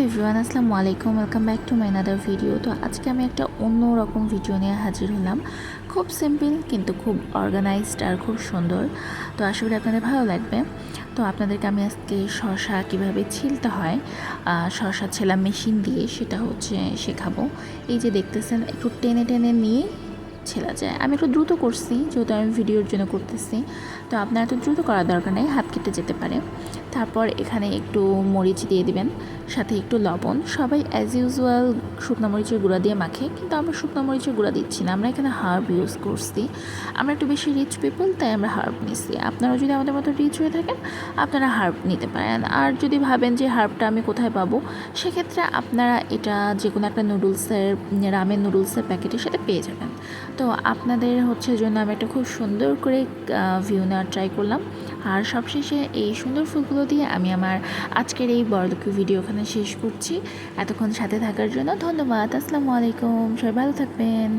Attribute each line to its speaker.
Speaker 1: Everyone, আসসালামু আলাইকুম। Welcome back to my another video. তো আজকে আমি একটা অন্য রকম ভিডিও নিয়ে হাজির হলাম। খুব সিম্পল কিন্তু খুব অর্গানাইজড আর খুব সুন্দর। তো আশা করি আপনাদের ভালো লাগবে। তো আপনাদেরকে আমি আজকে শসা কীভাবে ছিলতে হয়, শসা ছেলা মেশিন দিয়ে, সেটা হচ্ছে শেখাবো। এই যে দেখতেছেন, একটু টেনে টেনে নিয়ে ছেলা যায়। আমি একটু দ্রুত করছি যেহেতু আমি ভিডিওর জন্য করতেছি। তো আপনার এত দ্রুত করার দরকার নেই, হাত কেটে যেতে পারে। তারপর এখানে একটু মরিচ দিয়ে দিবেন, সাথে একটু লবণ। সবাই অ্যাজ ইউজুয়াল শুকনো মরিচের গুঁড়া দিয়ে মাখে, কিন্তু আমরা শুকনো মরিচের গুঁড়া দিচ্ছি না, আমরা এখানে হার্ব ইউজ করছি। আমরা একটু বেশি রিচ পিপল, তাই আমরা হার্ব নিচ্ছি। আপনারা যদি আমাদের মতো রিচ হয়ে থাকেন, আপনারা হার্ব নিতে পারেন। আর যদি ভাবেন যে হার্বটা আমি কোথায় পাবো, সেক্ষেত্রে আপনারা এটা যে কোনো একটা রামেন নুডলসের প্যাকেটের সাথে পেয়ে যাবেন। তো আপনাদের জন্য আমি একটা খুব সুন্দর করে ভিউ নেওয়ার ট্রাই করলাম। আর সবশেষে এই সুন্দর ফুলগুলো দিয়ে আমি আমার আজকের এই বড়লোকি ভিডিও ওখানে শেষ করছি। এতক্ষণ সাথে থাকার জন্য ধন্যবাদ। আসসালামু আলাইকুম, সবাই ভালো থাকবেন।